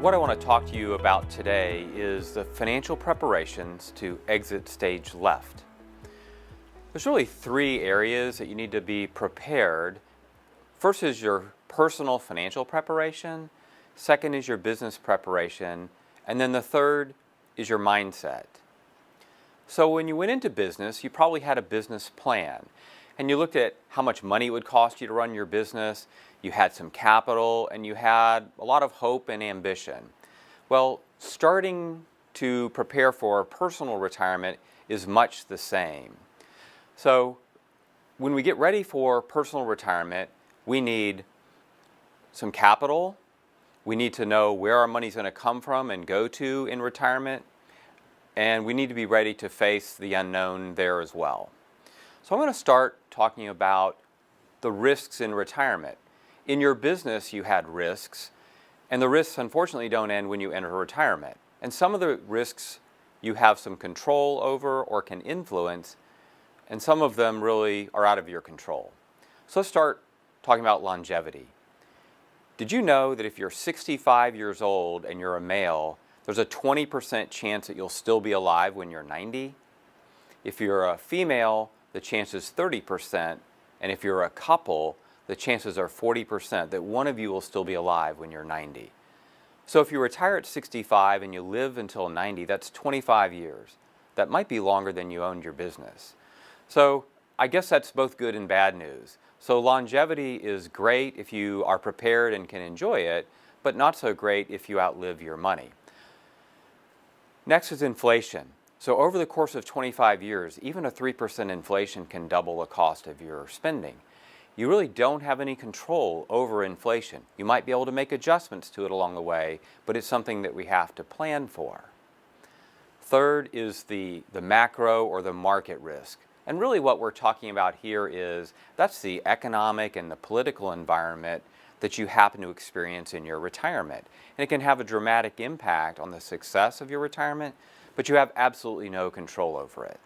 What I want to talk to you about today is the financial preparations to exit stage left. There's really three areas that you need to be prepared. First is your personal financial preparation, second is your business preparation, and then the third is your mindset. So when you went into business, you probably had a business plan, and you looked at how much money it would cost you to run your business. You had some capital, and you had a lot of hope and ambition. Well, starting to prepare for personal retirement is much the same. So when we get ready for personal retirement, we need some capital. We need to know where our money's going to come from and go to in retirement. And we need to be ready to face the unknown there as well. So I'm going to start talking about the risks in retirement. In your business, you had risks, and the risks unfortunately don't end when you enter retirement. And some of the risks you have some control over or can influence, and some of them really are out of your control. So let's start talking about longevity. Did you know that if you're 65 years old and you're a male, there's a 20% chance that you'll still be alive when you're 90? If you're a female, the chance is 30%, and if you're a couple, the chances are 40% that one of you will still be alive when you're 90. So if you retire at 65 and you live until 90, that's 25 years. That might be longer than you owned your business. So I guess that's both good and bad news. So longevity is great if you are prepared and can enjoy it, but not so great if you outlive your money. Next is inflation. So over the course of 25 years, even a 3% inflation can double the cost of your spending. You really don't have any control over inflation. You might be able to make adjustments to it along the way, but it's something that we have to plan for. Third is the macro or the market risk. And really what we're talking about here is that's the economic and the political environment that you happen to experience in your retirement. And it can have a dramatic impact on the success of your retirement, but you have absolutely no control over it.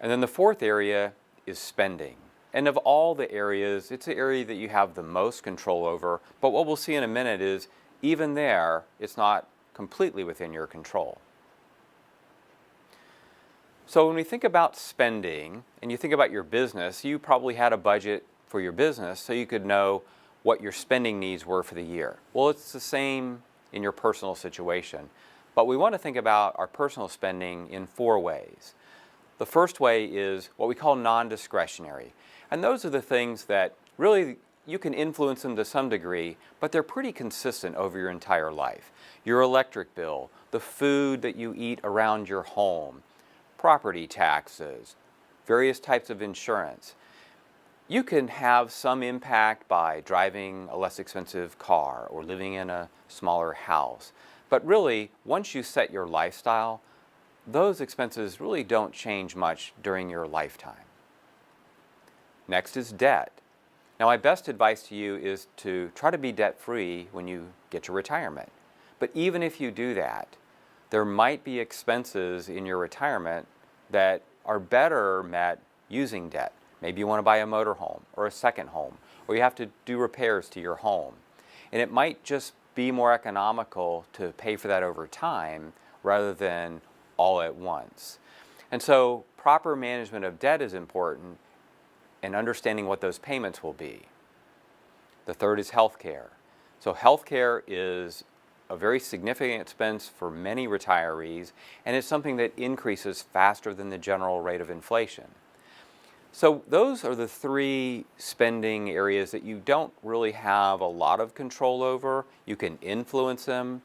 And then the fourth area is spending. And of all the areas, it's the area that you have the most control over, but what we'll see in a minute is even there, it's not completely within your control. So when we think about spending, and you think about your business, you probably had a budget for your business so you could know what your spending needs were for the year. Well, it's the same in your personal situation. But we want to think about our personal spending in four ways. The first way is what we call non-discretionary. And those are the things that really you can influence them to some degree, but they're pretty consistent over your entire life. Your electric bill, the food that you eat around your home, property taxes, various types of insurance. You can have some impact by driving a less expensive car or living in a smaller house. But really, once you set your lifestyle, those expenses really don't change much during your lifetime. Next is debt. Now, my best advice to you is to try to be debt-free when you get to retirement. But even if you do that, there might be expenses in your retirement that are better met using debt. Maybe you want to buy a motorhome or a second home, or you have to do repairs to your home. And it might just be more economical to pay for that over time rather than all at once. And so proper management of debt is important and understanding what those payments will be. The third is healthcare. So healthcare is a very significant expense for many retirees, and it's something that increases faster than the general rate of inflation. So those are the three spending areas that you don't really have a lot of control over. You can influence them.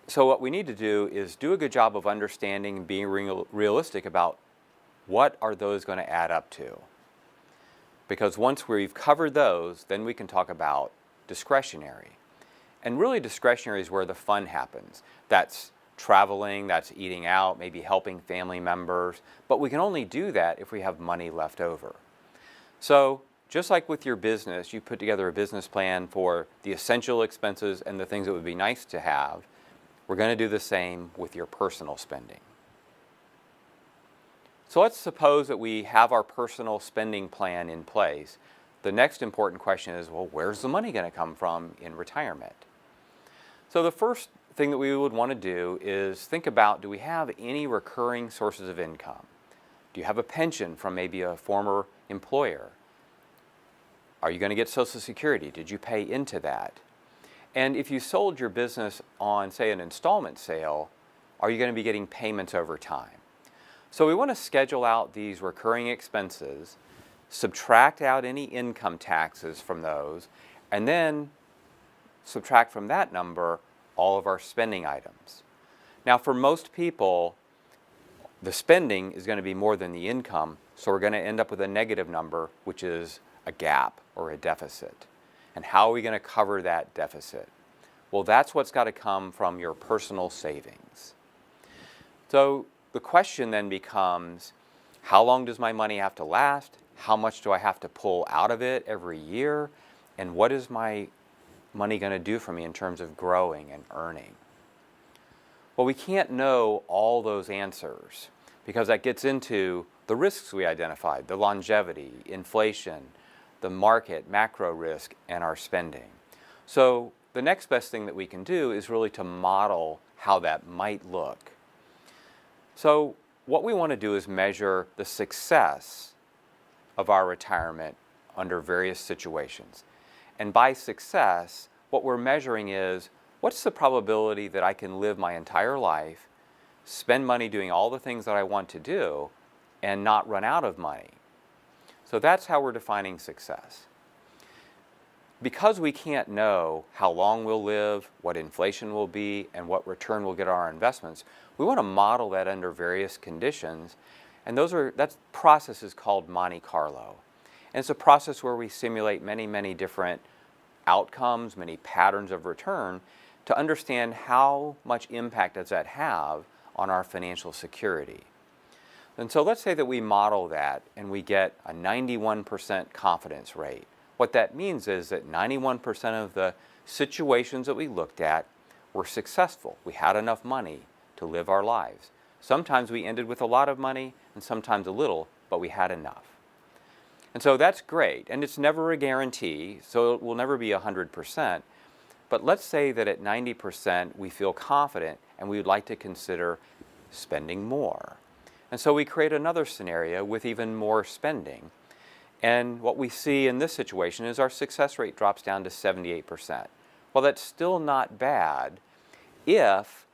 So what we need to do is do a good job of understanding and being realistic about what are those going to add up to. Because once we've covered those, then we can talk about discretionary. And really discretionary is where the fun happens. That's traveling, that's eating out, maybe helping family members, but we can only do that if we have money left over. So just like with your business, you put together a business plan for the essential expenses and the things that would be nice to have, we're going to do the same with your personal spending. So let's suppose that we have our personal spending plan in place. The next important question is, well, where's the money going to come from in retirement? So the first thing that we would want to do is think about, do we have any recurring sources of income? Do you have a pension from maybe a former employer? Are you going to get Social Security? Did you pay into that? And if you sold your business on, say, an installment sale, are you going to be getting payments over time? So we want to schedule out these recurring expenses, subtract out any income taxes from those, and then subtract from that number all of our spending items. Now, for most people, the spending is going to be more than the income, so we're going to end up with a negative number, which is a gap or a deficit. And how are we going to cover that deficit? Well, that's what's got to come from your personal savings. So the question then becomes, how long does my money have to last? How much do I have to pull out of it every year? And what is my money going to do for me in terms of growing and earning? Well, we can't know all those answers because that gets into the risks we identified, the longevity, inflation, the market, macro risk, and our spending. So the next best thing that we can do is really to model how that might look. So what we want to do is measure the success of our retirement under various situations. And by success, what we're measuring is, what's the probability that I can live my entire life, spend money doing all the things that I want to do, and not run out of money? So that's how we're defining success. Because we can't know how long we'll live, what inflation will be, and what return we'll get on our investments, we want to model that under various conditions. And that process is called Monte Carlo. And it's a process where we simulate many, many different outcomes, many patterns of return, to understand how much impact does that have on our financial security. And so let's say that we model that and we get a 91% confidence rate. What that means is that 91% of the situations that we looked at were successful. We had enough money to live our lives. Sometimes we ended with a lot of money and sometimes a little, but we had enough. And so that's great, and it's never a guarantee, so it will never be 100%. But let's say that at 90% we feel confident and we would like to consider spending more. And so we create another scenario with even more spending. And what we see in this situation is our success rate drops down to 78%. Well, that's still not bad if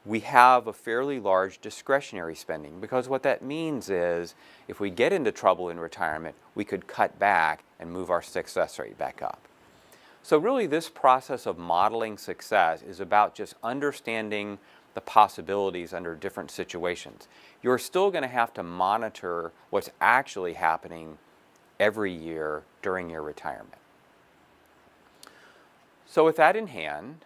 we have a fairly large discretionary spending, because what that means is if we get into trouble in retirement, we could cut back and move our success rate back up. So really this process of modeling success is about just understanding the possibilities under different situations. You're still going to have to monitor what's actually happening every year during your retirement. So with that in hand,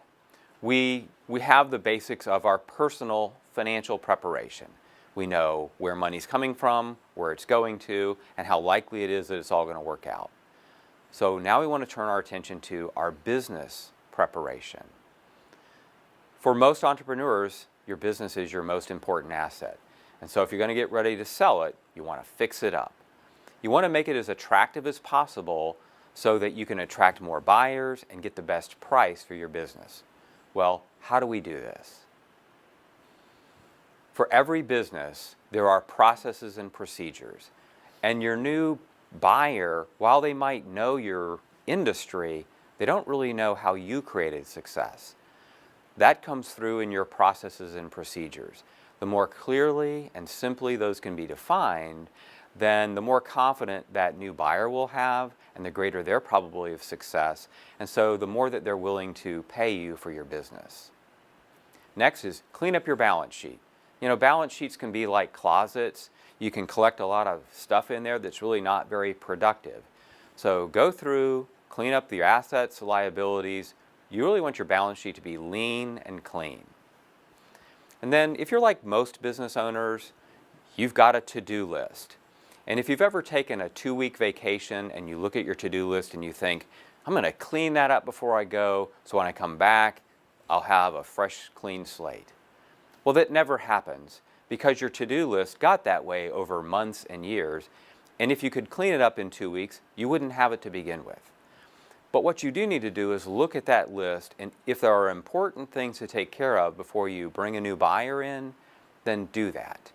we have the basics of our personal financial preparation. We know where money's coming from, where it's going to, and how likely it is that it's all going to work out. So now we want to turn our attention to our business preparation. For most entrepreneurs, your business is your most important asset. And so if you're going to get ready to sell it, you want to fix it up. You want to make it as attractive as possible so that you can attract more buyers and get the best price for your business. Well, how do we do this? For every business, there are processes and procedures. And your new buyer, while they might know your industry, they don't really know how you created success. That comes through in your processes and procedures. The more clearly and simply those can be defined, then the more confident that new buyer will have and the greater their probability of success, and so the more that they're willing to pay you for your business. Next is clean up your balance sheet. You know, balance sheets can be like closets. You can collect a lot of stuff in there that's really not very productive. So go through, clean up your assets, liabilities. You really want your balance sheet to be lean and clean. And then if you're like most business owners, you've got a to-do list. And if you've ever taken a 2-week vacation and you look at your to-do list and you think, I'm going to clean that up before I go, so when I come back, I'll have a fresh, clean slate. Well, that never happens because your to-do list got that way over months and years. And if you could clean it up in 2 weeks, you wouldn't have it to begin with. But what you do need to do is look at that list, and if there are important things to take care of before you bring a new buyer in, then do that.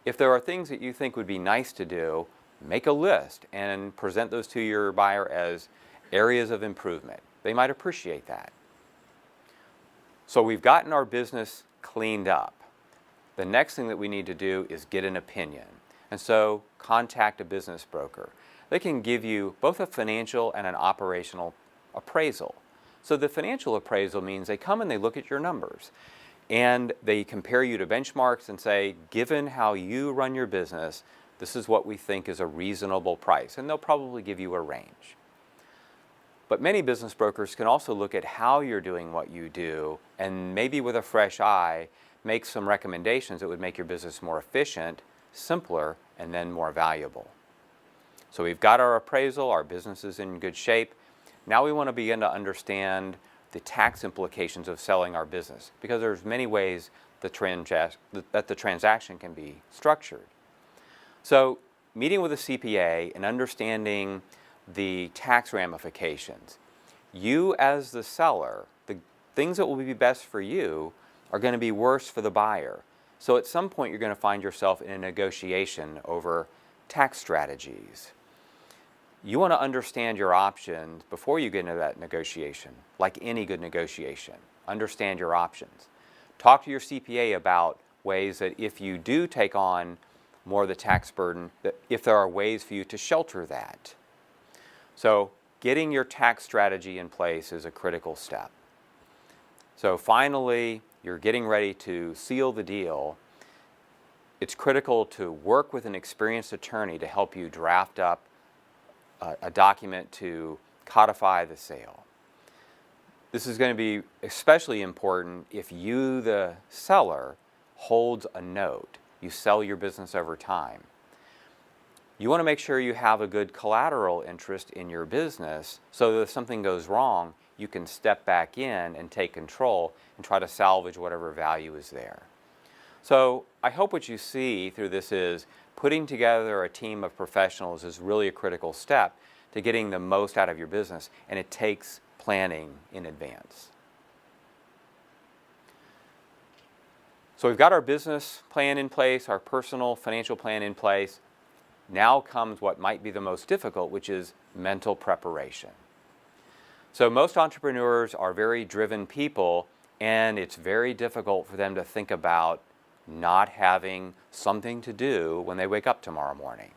If there are things that you think would be nice to do, make a list and present those to your buyer as areas of improvement. They might appreciate that. So we've gotten our business cleaned up. The next thing that we need to do is get an opinion. And so contact a business broker. They can give you both a financial and an operational appraisal. So the financial appraisal means they come and they look at your numbers and they compare you to benchmarks and say, given how you run your business, this is what we think is a reasonable price. And they'll probably give you a range. But many business brokers can also look at how you're doing what you do and maybe with a fresh eye make some recommendations that would make your business more efficient, simpler, and then more valuable. So we've got our appraisal, our business is in good shape. Now we want to begin to understand the tax implications of selling our business, because there's many ways that the transaction can be structured. So meeting with a CPA and understanding the tax ramifications. You as the seller, the things that will be best for you are going to be worse for the buyer. So at some point you're going to find yourself in a negotiation over tax strategies. You want to understand your options before you get into that negotiation, like any good negotiation. Understand your options. Talk to your CPA about ways that if you do take on more of the tax burden, that if there are ways for you to shelter that. So getting your tax strategy in place is a critical step. So finally, you're getting ready to seal the deal. It's critical to work with an experienced attorney to help you draft up a document to codify the sale. This is going to be especially important if you, the seller, holds a note. You sell your business over time. You want to make sure you have a good collateral interest in your business so that if something goes wrong, you can step back in and take control and try to salvage whatever value is there. So I hope what you see through this is putting together a team of professionals is really a critical step to getting the most out of your business, and it takes planning in advance. So we've got our business plan in place, our personal financial plan in place. Now comes what might be the most difficult, which is mental preparation. So most entrepreneurs are very driven people, and it's very difficult for them to think about not having something to do when they wake up tomorrow morning.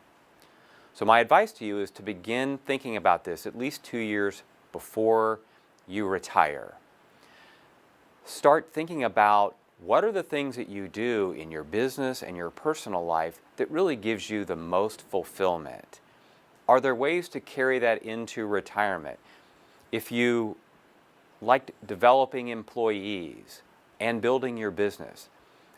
So my advice to you is to begin thinking about this at least 2 years before you retire. Start thinking about what are the things that you do in your business and your personal life that really gives you the most fulfillment. Are there ways to carry that into retirement? If you like developing employees and building your business,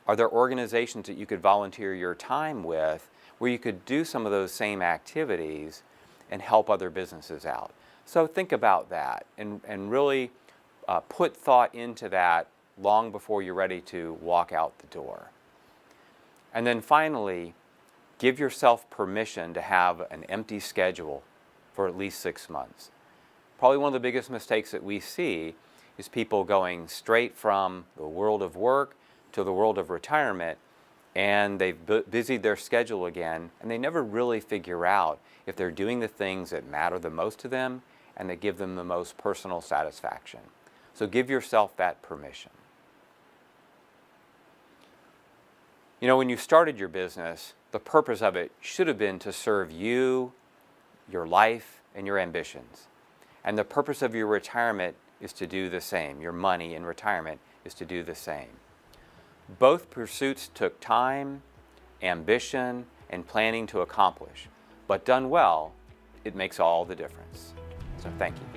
are there organizations that you could volunteer your time with where you could do some of those same activities and help other businesses out? So think about that and really put thought into that long before you're ready to walk out the door. And then finally, give yourself permission to have an empty schedule for at least 6 months. Probably one of the biggest mistakes that we see is people going straight from the world of work to the world of retirement, and they've busied their schedule again, and they never really figure out if they're doing the things that matter the most to them and that give them the most personal satisfaction. So give yourself that permission. You know, when you started your business, the purpose of it should have been to serve you, your life, and your ambitions. And the purpose of your retirement is to do the same. Your money in retirement is to do the same. Both pursuits took time, ambition, and planning to accomplish. But done well, it makes all the difference. So thank you.